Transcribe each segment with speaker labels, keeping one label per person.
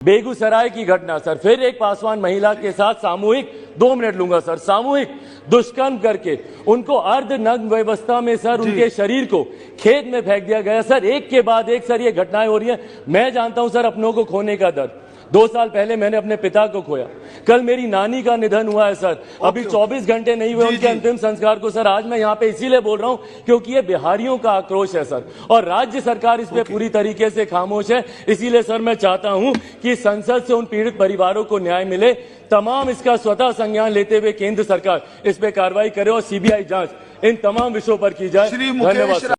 Speaker 1: बेगूसराय की घटना सर, फिर एक पासवान महिला के साथ सामूहिक 2 मिनट लूंगा सर, सामूहिक दुष्कर्म करके उनको अर्धनग्न व्यवस्था में सर उनके शरीर को खेत में फेंक दिया गया सर। एक के बाद एक सर ये घटनाएं हो रही है। मैं जानता हूं सर अपनों को खोने का दर्द। 2 साल पहले मैंने अपने पिता को खोया, कल मेरी नानी का निधन हुआ है सर। अभी 24 घंटे नहीं हुए उनके अंतिम संस्कार को सर। आज मैं यहाँ पे इसीलिए बोल रहा हूँ क्योंकि ये बिहारियों का आक्रोश है सर, और राज्य सरकार इस पे पूरी तरीके से खामोश है। इसीलिए सर मैं चाहता हूँ कि संसद से उन पीड़ित परिवारों को न्याय मिले। तमाम इसका स्वतः संज्ञान लेते हुए केंद्र सरकार इस पे कार्रवाई करे और सीबीआई जांच इन तमाम विषयों पर की जाए। धन्यवाद।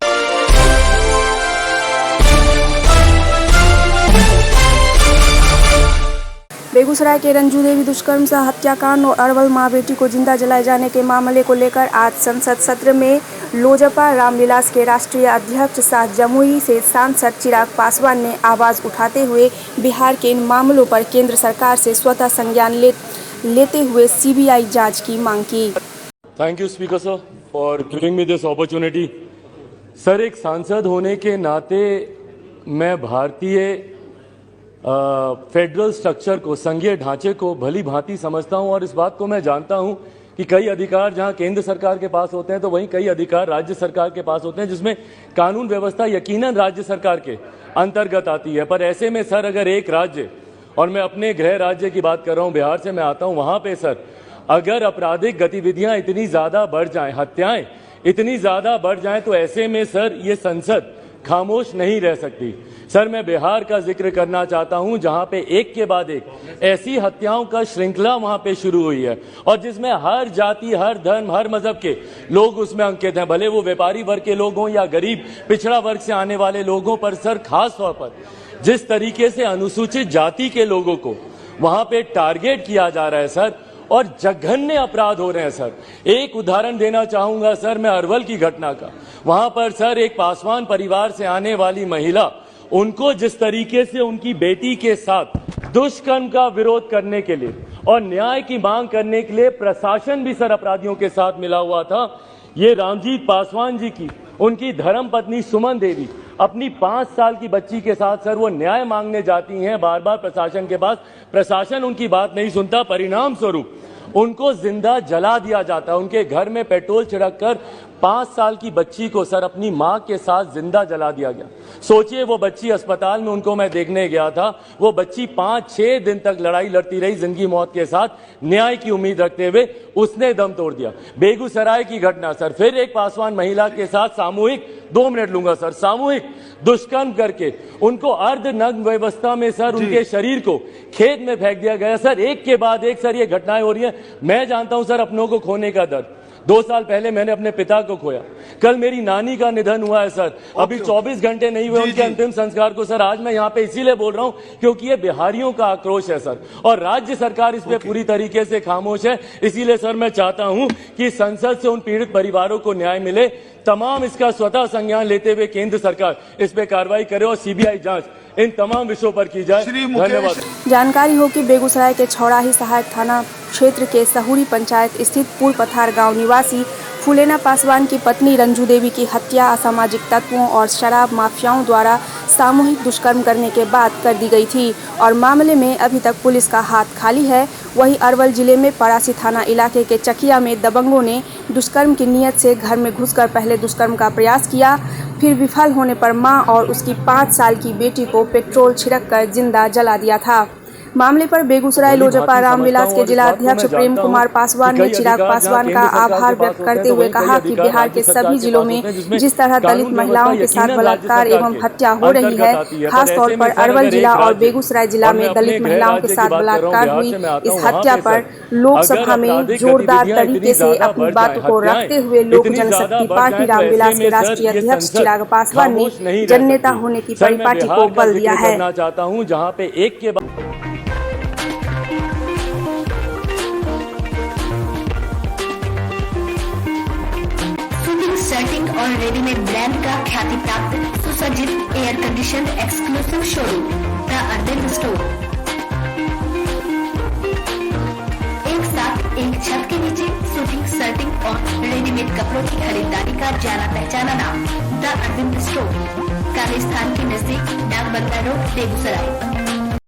Speaker 2: बेगूसराय के रंजू देवी दुष्कर्म सह हत्याकांड और अरवल मां बेटी को जिंदा जलाए जाने के मामले को लेकर आज संसद सत्र में लोजपा रामविलास के राष्ट्रीय अध्यक्ष सह जमुई से सांसद चिराग पासवान ने आवाज उठाते हुए बिहार के इन मामलों पर केंद्र सरकार से स्वतः संज्ञान लेते हुए सीबीआई जांच की मांग की।
Speaker 1: Thank you speaker sir for giving me this opportunity. Sir, एक सांसद होने के नाते मैं भारतीय फेडरल स्ट्रक्चर को, संघीय ढांचे को भली भांति समझता हूं, और इस बात को मैं जानता हूं कि कई अधिकार जहां केंद्र सरकार के पास होते हैं तो वहीं कई अधिकार राज्य सरकार के पास होते हैं, जिसमें कानून व्यवस्था यकीनन राज्य सरकार के अंतर्गत आती है। पर ऐसे में सर, अगर एक राज्य, और मैं अपने गृह राज्य की बात कर रहा हूं, बिहार से मैं आता हूं, वहां पे सर अगर आपराधिक गतिविधियां इतनी ज्यादा बढ़ जाएं, हत्याएं इतनी ज्यादा बढ़ जाएं, तो ऐसे में सर ये संसद खामोश नहीं रह सकती। सर, मैं बिहार का जिक्र करना चाहता हूं जहां पे एक के बाद एक ऐसी हत्याओं का श्रृंखला वहां पे शुरू हुई है, और जिसमें हर जाति, हर धर्म, हर मजहब के लोग उसमें अंकित हैं, भले वो व्यापारी वर्ग के लोग हों या गरीब पिछड़ा वर्ग से आने वाले लोगों पर सर खास तौर पर जिस तरीके से अनुसूचित जाति के लोगों को वहां पे टारगेट किया जा रहा है सर, और जघन्य अपराध हो रहे हैं सर। एक उदाहरण देना चाहूंगा सर मैं अरवल की घटना का। वहां पर सर एक पासवान परिवार से आने वाली महिला, उनको जिस तरीके से उनकी बेटी के साथ दुष्कर्म का विरोध करने के लिए और न्याय की मांग करने के लिए प्रशासन भी सर अपराधियों के साथ मिला हुआ था। ये रामजीत पासवान जी की उनकी धर्मपत्नी सुमन देवी अपनी 5 साल की बच्ची के साथ सर वो न्याय मांगने जाती हैं बार बार प्रशासन के पास। प्रशासन उनकी बात नहीं सुनता, परिणाम स्वरूप उनको जिंदा जला दिया जाता है। उनके घर में पेट्रोल छिड़क कर 5 साल की बच्ची को सर अपनी मां के साथ जिंदा जला दिया गया। सोचिए, वो बच्ची अस्पताल में, उनको मैं देखने गया था, वो बच्ची 5-6 दिन तक लड़ाई लड़ती रही जिंदगी मौत के साथ, न्याय की उम्मीद रखते हुए उसने दम तोड़ दिया। बेगूसराय की घटना सर, फिर एक पासवान महिला के साथ सामूहिक 2 मिनट लूंगा सर, सामूहिक दुष्कर्म करके उनको अर्धनग्न व्यवस्था में सर उनके शरीर को खेत में फेंक दिया गया सर। एक के बाद एक सर ये घटनाएं हो रही है। मैं जानता हूं सर अपनों को खोने का दर्द। 2 साल पहले मैंने अपने पिता को खोया, कल मेरी नानी का निधन हुआ है सर। अभी 24 घंटे नहीं हुए उनके अंतिम संस्कार को सर। आज मैं यहाँ पे इसीलिए बोल रहा हूँ क्योंकि ये बिहारियों का आक्रोश है सर, और राज्य सरकार इस पे पूरी तरीके से खामोश है। इसीलिए सर मैं चाहता हूँ कि संसद से उन पीड़ित परिवारों को न्याय मिले। तमाम इसका स्वतः संज्ञान लेते हुए केंद्र सरकार इस पे कार्रवाई करे और सीबीआई जांच इन तमाम विषयों पर की जाए। धन्यवाद।
Speaker 2: जानकारी हो कि बेगूसराय के छौड़ाही सहायक थाना क्षेत्र के सहुरी पंचायत स्थित पुल पथार गांव निवासी फूलेना पासवान की पत्नी रंजू देवी की हत्या असामाजिक तत्वों और शराब माफियाओं द्वारा सामूहिक दुष्कर्म करने के बाद कर दी गई थी, और मामले में अभी तक पुलिस का हाथ खाली है। वहीं अरवल जिले में परासी थाना इलाके के चकिया में दबंगों ने दुष्कर्म की नीयत से घर में घुसकर पहले दुष्कर्म का प्रयास किया, फिर विफल होने पर मां और उसकी 5 साल की बेटी को पेट्रोल छिड़ककर जिंदा जला दिया था। मामले पर बेगूसराय लोजपा रामविलास के जिला अध्यक्ष प्रेम कुमार पासवान ने चिराग पासवान का आभार व्यक्त करते हुए कहा कि बिहार के सभी जिलों में जिस तरह दलित महिलाओं के साथ बलात्कार एवं हत्या हो रही है, खासतौर पर अरवल जिला और बेगूसराय जिला में दलित महिलाओं के साथ बलात्कार हुई, इस हत्या पर लोकसभा में जोरदार तरीके से अपनी बातों को रखते हुए लोक जनशक्ति पार्टी रामविलास के राष्ट्रीय अध्यक्ष चिराग पासवान ने जननेता होने की परिपाटी को बल दिया है।
Speaker 1: चाहता हूँ जहाँ पे एक के बाद
Speaker 3: शर्टिंग और रेडीमेड ब्रांड का ख्याति प्राप्त सुसज्जित air condition exclusive showroom the Arvind store. एक साथ एक छत के नीचे सूटिंग, शर्टिंग और रेडीमेड कपड़ों की खरीदारी का जाना पहचाना नाम द अरविंद स्टोर, काली स्थान के नजदीक डाक बंगला रोड, बेगूसराय।